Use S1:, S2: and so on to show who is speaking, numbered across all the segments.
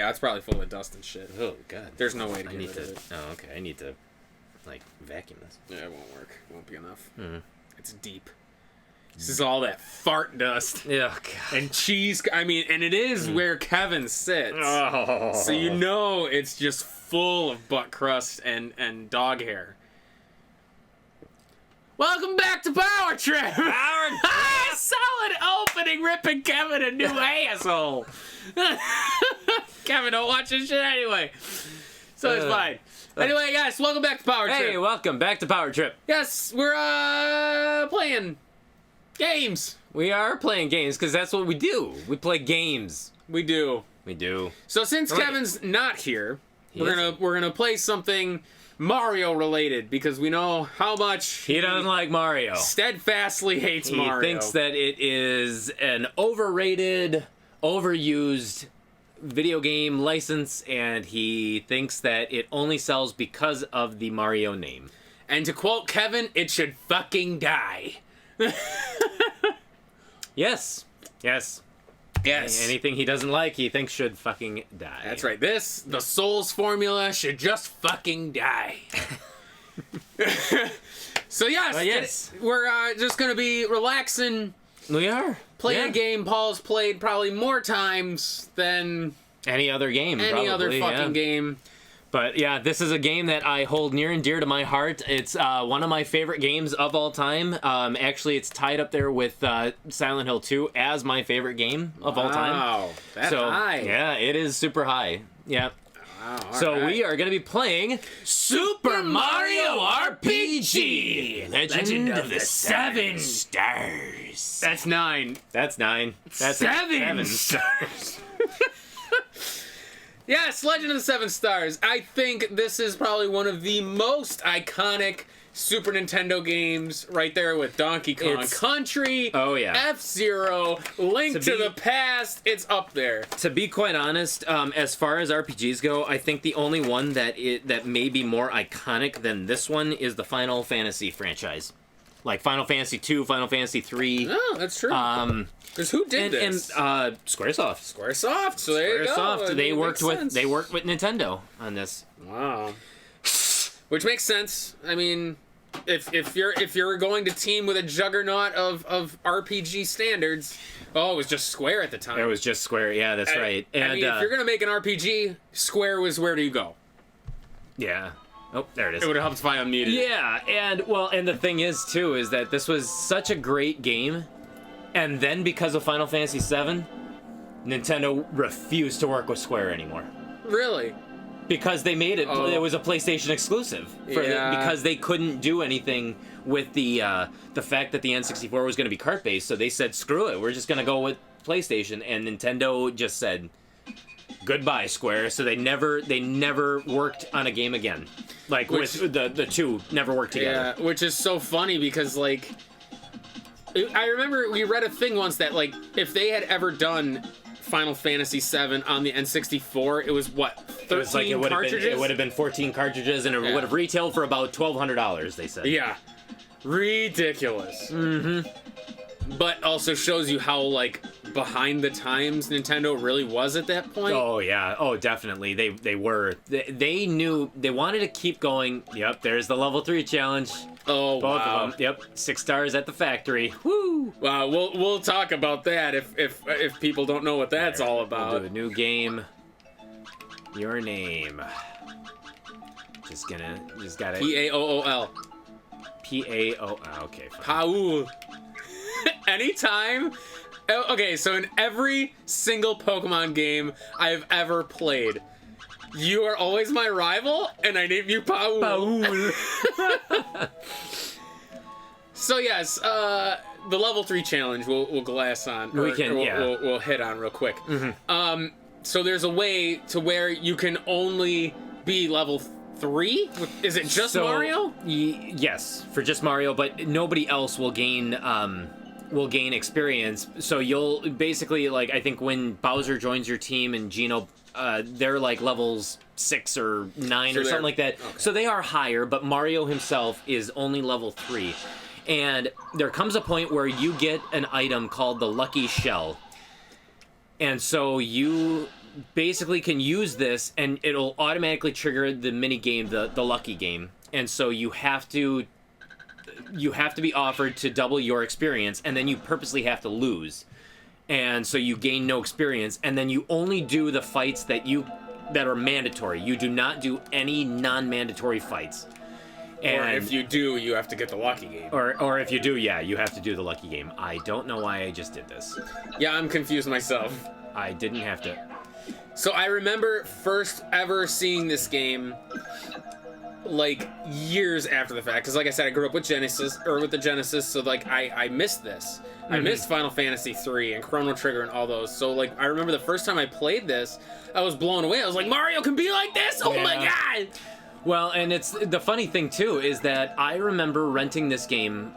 S1: yeah, it's probably full of dust and shit.
S2: Oh god.
S1: There's no way to get rid of it.
S2: Oh, okay. I need to, like, vacuum this.
S1: Yeah, it won't work. It won't be enough.
S2: Mm-hmm.
S1: It's deep. This is all that fart dust.
S2: Yeah, God.
S1: And cheese. I mean, and it is where Kevin sits.
S2: Oh.
S1: So you know it's just full of butt crust and dog hair. Welcome back to Power Trip! Solid opening, ripping Kevin a new asshole. Kevin don't watch this shit anyway. So it's fine. Anyway, guys, welcome back to Power Trip.
S2: Hey, welcome back to Power Trip.
S1: Yes, we're playing games.
S2: We are playing games because that's what we do. We play games.
S1: We do.
S2: We do.
S1: So since Kevin's not here, we're gonna play something Mario related because we know how much
S2: he doesn't like Mario.
S1: Steadfastly hates Mario.
S2: He thinks that it is an overrated, overused video game license, and he thinks that it only sells because of the Mario name.
S1: And to quote Kevin, it should fucking die.
S2: Yes. Yes.
S1: Yes.
S2: Anything he doesn't like, he thinks should fucking die.
S1: That's right. The Souls formula should just fucking die. So yes, we're just gonna be relaxing.
S2: We are
S1: Playing a game Paul's played probably more times than
S2: any other game.
S1: Any other fucking game.
S2: But yeah, this is a game that I hold near and dear to my heart. It's one of my favorite games of all time. Actually, it's tied up there with Silent Hill 2 as my favorite game of all time.
S1: Wow, that's high.
S2: Yeah, it is super high. Yeah.
S1: Wow,
S2: so we are going to be playing Super Mario RPG! Legend of the Seven Stars.
S1: That's 9.
S2: That's 9. That's
S1: seven stars. Yes, Legend of the Seven Stars. I think this is probably one of the most iconic Super Nintendo games, right there with Donkey Kong Country, F-Zero, Link to the Past. It's up there.
S2: To be quite honest, as far as RPGs go, I think the only one that may be more iconic than this one is the Final Fantasy franchise. Like Final Fantasy 2, Final Fantasy 3.
S1: Oh, that's true. Because who did this?
S2: And Squaresoft.
S1: Squaresoft. So there you go.
S2: They worked with Nintendo on this.
S1: Wow. Which makes sense. I mean, if you're going to team with a juggernaut of RPG standards, it was just Square at the time.
S2: It was just Square. Yeah, that's right. And
S1: I mean, if you're gonna make an RPG, Square was where do you go?
S2: Yeah. Oh, there it is.
S1: It would have helped if I unmuted.
S2: Yeah, and the thing is too is that this was such a great game, and then because of Final Fantasy VII, Nintendo refused to work with Square anymore.
S1: Really?
S2: Because they made it. It was a PlayStation exclusive. Because they couldn't do anything with the fact that the N64 was going to be cart based, so they said, "Screw it, we're just going to go with PlayStation." And Nintendo just said, "Goodbye, Square." So they never worked on a game again. With the two never worked together.
S1: Yeah, which is so funny because I remember we read a thing once that if they had ever done Final Fantasy VII on the N64, it was what, 13 cartridges?
S2: It would have been 14 cartridges, and it would have retailed for about $1,200. They said.
S1: Yeah, ridiculous. Mm-hmm. But also shows you how behind the times Nintendo really was at that point.
S2: Oh yeah, definitely. They were. They knew they wanted to keep going. Yep, there's the level 3 challenge.
S1: Oh,
S2: both of them. Yep, 6 stars at the factory. Woo!
S1: Wow, we'll talk about that if people don't know what that's all about.
S2: We'll do a new game. Your name. Just gotta.
S1: Paool.
S2: Paool. Okay. Fine.
S1: Paul. Anytime. Okay, so in every single Pokemon game I've ever played, you are always my rival, and I name you Paul. So yes, the level 3 challenge we'll glass on. We'll hit on real quick. Mm-hmm. So there's a way to where you can only be level 3. Is it just Mario?
S2: Yes, for just Mario, but nobody else will gain experience. So you'll basically I think when Bowser joins your team and Geno, they're levels 6 or 9 or something like that. Okay. So they are higher, but Mario himself is only level 3. And there comes a point where you get an item called the Lucky Shell. And so you basically can use this, and it'll automatically trigger the mini game, the lucky game, and so you have to be offered to double your experience, and then you purposely have to lose, and so you gain no experience, and then you only do the fights that are mandatory. You do not do any non-mandatory fights. And,
S1: or if you do, you have to get the lucky game.
S2: Or if you do, yeah, you have to do the lucky game. I don't know why I just did this.
S1: Yeah, I'm confused myself.
S2: I didn't have to.
S1: So I remember first ever seeing this game, like, years after the fact. Because, like I said, I grew up with the Genesis, so, like, I missed this. I missed Final Fantasy 3 and Chrono Trigger and all those. So, like, I remember the first time I played this, I was blown away. I was like, Mario can be like this? Oh, my God!
S2: Well, and it's the funny thing, too, is that I remember renting this game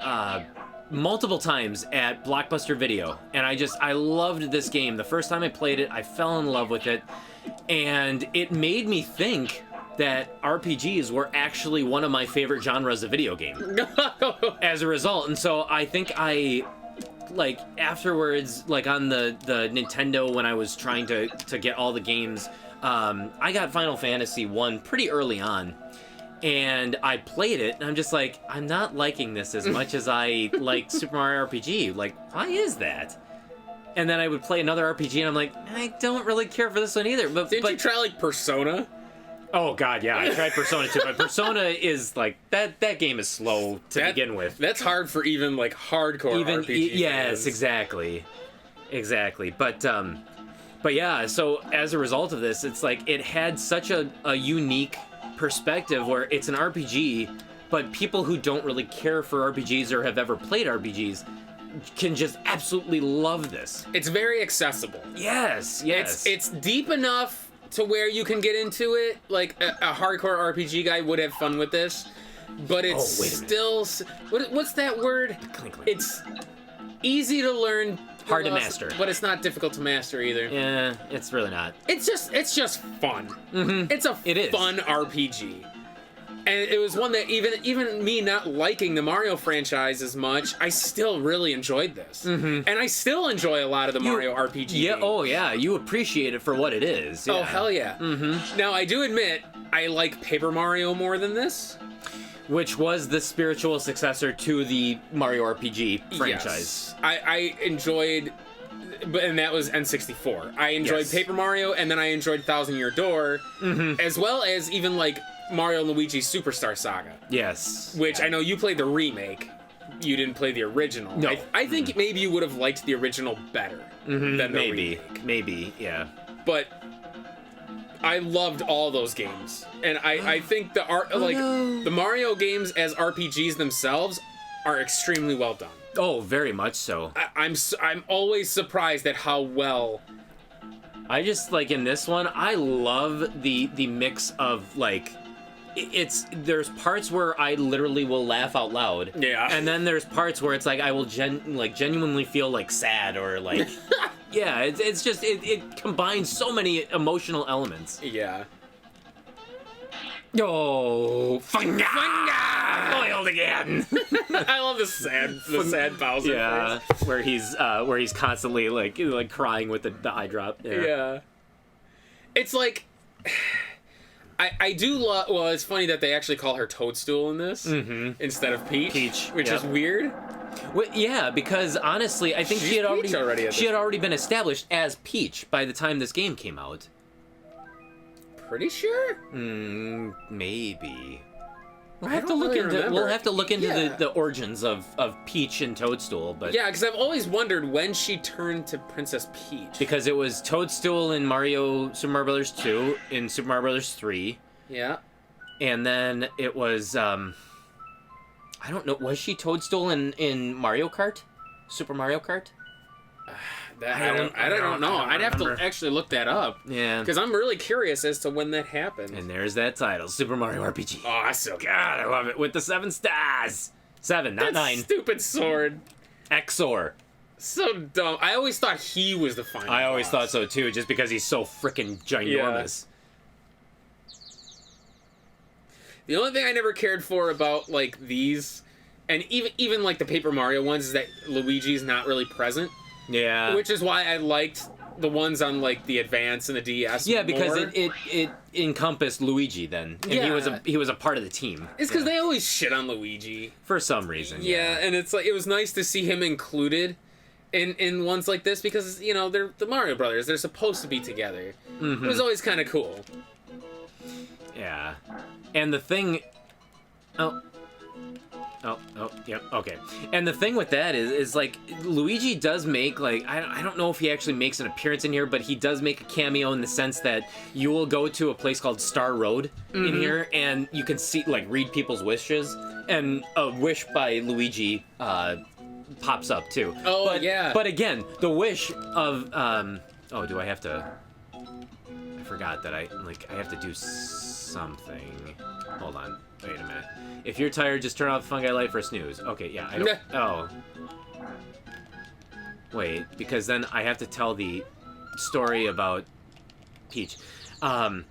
S2: multiple times at Blockbuster Video, and I loved this game. The first time I played it, I fell in love with it, and it made me think that RPGs were actually one of my favorite genres of video game as a result. And so I think like, afterwards, like, on the Nintendo, when I was trying to get all the games, I got Final Fantasy 1 pretty early on, and I played it, and I'm just like, I'm not liking this as much as I like Super Mario RPG. Like, why is that? And then I would play another RPG, and I'm like, I don't really care for this one either. But
S1: Didn't you try, like, Persona?
S2: Oh, God, yeah, I tried Persona 2, but Persona is, like, that game is slow to begin with.
S1: That's hard for even, like, hardcore RPG
S2: Yes,
S1: fans.
S2: Exactly. But yeah, so as a result of this, it's like it had such a unique perspective where it's an RPG, but people who don't really care for RPGs or have ever played RPGs can just absolutely love this.
S1: It's very accessible.
S2: Yes.
S1: It's deep enough to where you can get into it. Like, a hardcore RPG guy would have fun with this, but it's still... What's that word?
S2: Clink.
S1: It's easy to learn...
S2: Hard to master.
S1: But it's not difficult to master either.
S2: Yeah, it's really not.
S1: It's just fun.
S2: Mm-hmm.
S1: It's a fun RPG. And it was one that even me not liking the Mario franchise as much, I still really enjoyed this.
S2: Mm-hmm.
S1: And I still enjoy a lot of the Mario RPG games.
S2: Oh yeah, you appreciate it for what it is. Yeah.
S1: Oh, hell yeah.
S2: Mm-hmm.
S1: Now, I do admit, I like Paper Mario more than this.
S2: Which was the spiritual successor to the Mario RPG franchise.
S1: Yes. I enjoyed, and that was N64. I enjoyed Paper Mario, and then I enjoyed Thousand Year Door, as well as even, like, Mario and Luigi's Superstar Saga.
S2: Yes.
S1: Which I know you played the remake. You didn't play the original.
S2: No.
S1: I think maybe you would have liked the original better than the remake.
S2: Maybe, yeah.
S1: But I loved all those games, and I think the Mario games as RPGs themselves are extremely well done.
S2: Oh, very much so.
S1: I'm always surprised at how well.
S2: I just, like, in this one, I love the mix of, like, there's parts where I literally will laugh out loud.
S1: Yeah.
S2: And then there's parts where it's like I will genuinely feel, like, sad or, like... Yeah, it's just, it combines so many emotional elements.
S1: Yeah.
S2: Oh, Funga! Foiled again!
S1: I love the sad Bowser.
S2: Yeah, where he's constantly, like crying with the eye drop.
S1: Yeah. It's like... I do love... Well, it's funny that they actually call her Toadstool in this instead of Peach. Which is weird.
S2: Well, yeah, because honestly, I think she had already been established as Peach by the time this game came out.
S1: Pretty sure?
S2: Maybe. We'll have to look into the origins of Peach and Toadstool, but
S1: yeah, because I've always wondered when she turned to Princess Peach.
S2: Because it was Toadstool in Super Mario Brothers 2, in Super Mario Brothers 3.
S1: Yeah.
S2: And then it was I don't know, was she Toadstool in Mario Kart? Super Mario Kart?
S1: I don't know. I'd have to actually look that up.
S2: Yeah.
S1: Because I'm really curious as to when that happened.
S2: And there's that title, Super Mario RPG.
S1: Awesome.
S2: God, I love it. With the 7 stars. 7, not 9.
S1: Stupid sword.
S2: Exor.
S1: So dumb. I always thought he was the final
S2: I always
S1: boss.
S2: thought so too, just because he's so freaking ginormous.
S1: Yeah. The only thing I never cared for about, like, these, and even like the Paper Mario ones, is that Luigi's not really present.
S2: Yeah.
S1: Which is why I liked the ones on like the Advance and the DS.
S2: Yeah, because it encompassed Luigi then, and he was a part of the team.
S1: It's because they always shit on Luigi
S2: for some reason.
S1: Yeah, and it's like it was nice to see him included in ones like this because they're the Mario Brothers. They're supposed to be together. Mm-hmm. It was always kind of cool.
S2: Yeah, and the thing. Oh, yep, okay. And the thing with that is like, Luigi does make, like, I don't know if he actually makes an appearance in here, but he does make a cameo in the sense that you will go to a place called Star Road in here, and you can see, like, read people's wishes, and a wish by Luigi pops up, too.
S1: Oh, yeah.
S2: But again, the wish of, do I have to... I forgot that I have to do something. Hold on. Wait a minute. If you're tired, just turn off the fungi light for a snooze. Okay, yeah, I don't... Oh. Wait, because then I have to tell the story about Peach. But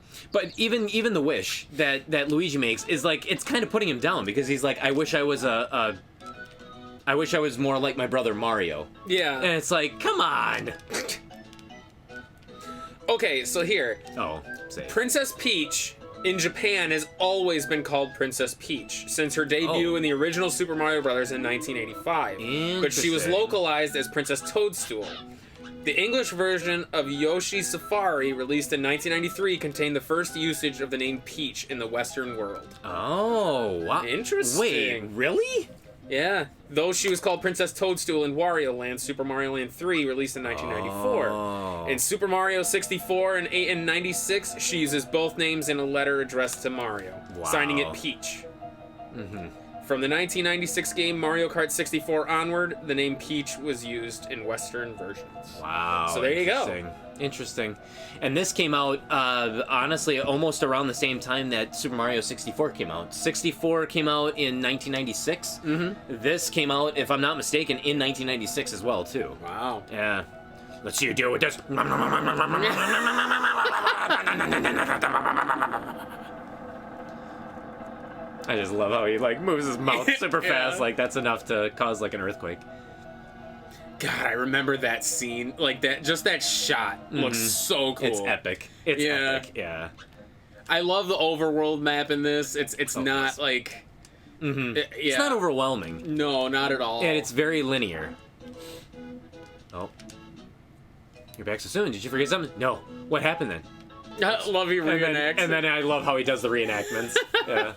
S2: even the wish that Luigi makes is like, it's kind of putting him down, because he's like, I wish I was I wish I was more like my brother Mario.
S1: Yeah.
S2: And it's like, come on!
S1: Okay, so here.
S2: Oh, say it.
S1: Princess Peach... in Japan has always been called Princess Peach since her debut in the original Super Mario Bros. In 1985. But she was localized as Princess Toadstool. The English version of Yoshi's Safari, released in 1993, contained the first usage of the name Peach in the Western world.
S2: Oh, wow.
S1: Interesting.
S2: Wait, really?
S1: Yeah. Though she was called Princess Toadstool in Wario Land, Super Mario Land 3, released in 1994.
S2: Oh.
S1: In Super Mario 64 and 96, she uses both names in a letter addressed to Mario, signing it Peach. Mm-hmm. From the 1996 game Mario Kart 64 onward, the name Peach was used in Western versions.
S2: Wow.
S1: So there you go.
S2: Interesting. And this came out, honestly, almost around the same time that Super Mario 64 came out. 64 came out in 1996. Mm-hmm. This came out, if I'm not mistaken, in 1996 as well, too.
S1: Wow.
S2: Yeah. Let's see you deal with this. I just love how he, like, moves his mouth super fast. Like, that's enough to cause, like, an earthquake.
S1: God, I remember that scene. Like, just that shot looks so cool.
S2: It's epic. It's epic, yeah.
S1: I love the overworld map in this. It's not, like...
S2: It's not overwhelming.
S1: No, not at all.
S2: And it's very linear. Oh. You're back so soon. Did you forget something? No. What happened then?
S1: I love he reenacts.
S2: And then I love how he does the reenactments. Yeah.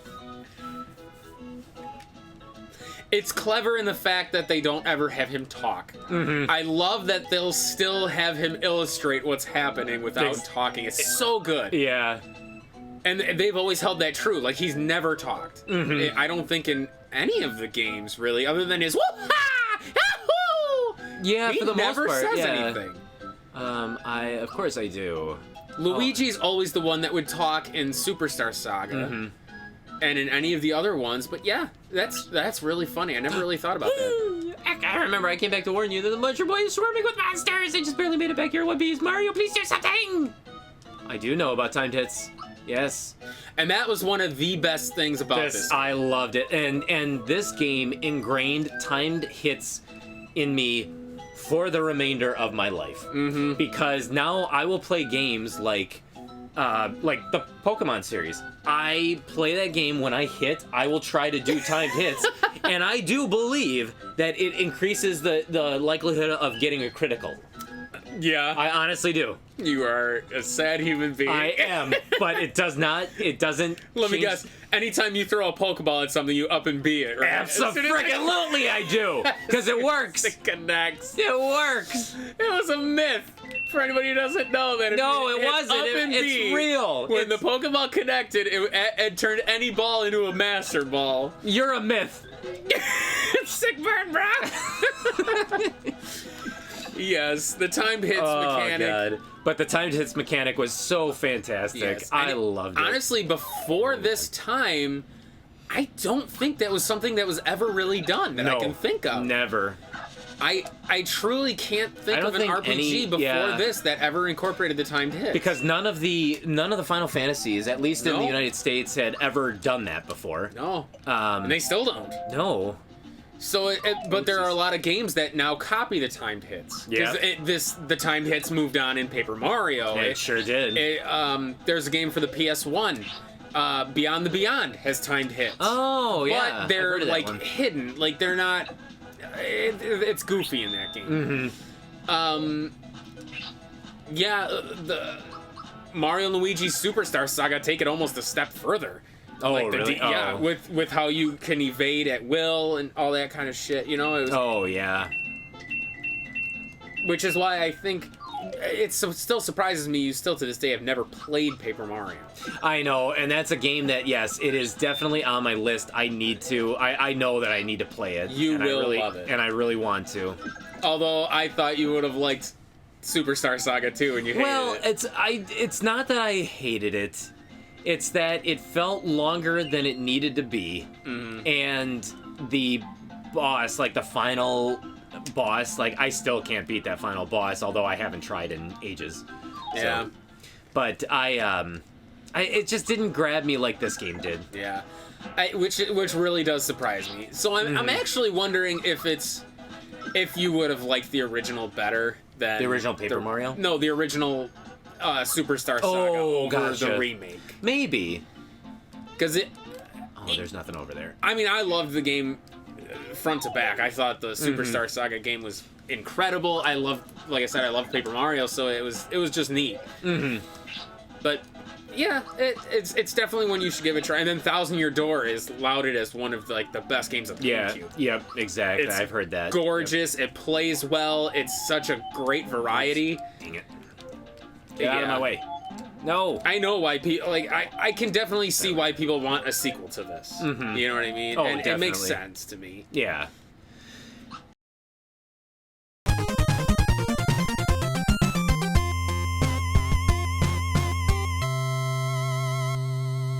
S1: It's clever in the fact that they don't ever have him talk. Mm-hmm. I love that they'll still have him illustrate what's happening without talking. It's so good.
S2: Yeah.
S1: And they've always held that true. Like, he's never talked. Mm-hmm. I don't think in any of the games, really, other than his woo-ha! Yahoo!
S2: Yeah, for the most part.
S1: He never says anything.
S2: Of course I do.
S1: Luigi's always the one that would talk in Superstar Saga. Mm-hmm. And in any of the other ones, but yeah, that's really funny. I never really thought about that.
S2: I remember I came back to warn you that the Muncher Boy is swarming with monsters. They just barely made it back here in one piece. Mario, please do something! I do know about timed hits. Yes.
S1: And that was one of the best things about this.
S2: I loved it. And this game ingrained timed hits in me for the remainder of my life. Mm-hmm. Because now I will play games like the Pokemon series. I play that game when I hit, I will try to do timed hits, and I do believe that it increases the likelihood of getting a critical.
S1: Yeah.
S2: I honestly do.
S1: You are a sad human being.
S2: I am, but it doesn't
S1: Let me guess. Anytime you throw a Pokeball at something, you up and B it, right?
S2: Absolutely I do! Because it works!
S1: It connects.
S2: It works!
S1: It was a myth. For anybody who doesn't know that.
S2: No, it wasn't. It's real.
S1: When the Pokeball connected, it turned any ball into a Master Ball.
S2: You're a myth.
S1: Sick burn, bro. Yes, the timed hits mechanic. God.
S2: But the timed hits mechanic was so fantastic. Yes. I loved it.
S1: Honestly, before this time, I don't think that was something that was ever really done that I can think of.
S2: Never.
S1: I truly can't think of an RPG before this that ever incorporated the timed hits.
S2: Because none of the Final Fantasies, at least in the United States, had ever done that before.
S1: No. And they still don't.
S2: No.
S1: So, but there are a lot of games that now copy the timed hits.
S2: Yeah.
S1: The timed hits moved on in Paper Mario.
S2: It sure did.
S1: There's a game for the PS1. Beyond the Beyond has timed hits.
S2: Oh, yeah.
S1: But they're like hidden. Like they're not. It's goofy in that game. Yeah, the Mario and Luigi's Superstar Saga take it almost a step further.
S2: Oh,
S1: like
S2: really?
S1: Yeah, with how you can evade at will and all that kind of shit, you know?
S2: Oh, yeah.
S1: Which is why I think it still surprises me you still to this day have never played Paper Mario.
S2: I know, and that's a game that, yes, it is definitely on my list. I need to. I know that I need to play it.
S1: You will love it.
S2: And I really want to.
S1: Although I thought you would have liked Superstar Saga too, and you hated it.
S2: It's not that I hated it. It's that it felt longer than it needed to be, and the boss, like the final boss, like I still can't beat that final boss, although I haven't tried in ages.
S1: Yeah.
S2: So, but it just didn't grab me like this game did.
S1: Yeah. Which really does surprise me. So I'm actually wondering if you would have liked the original better than
S2: the original Paper Mario.
S1: No, the original Superstar Saga over the remake.
S2: Maybe.
S1: Because
S2: there's nothing over there.
S1: I mean, I loved the game front to back. I thought the Superstar Saga game was incredible. Like I said, I loved Paper Mario, so it was just neat. But yeah, it's definitely one you should give a try. And then Thousand Year Door is lauded as one of the best games of the GameCube.
S2: Yep, exactly. I've heard that.
S1: Gorgeous. Yep. It plays well. It's such a great variety.
S2: Dang it. Get out of my way. No.
S1: I know why people I can definitely see why people want a sequel to this. You know what I mean?
S2: Oh,
S1: and
S2: definitely.
S1: it makes sense to me.
S2: Yeah.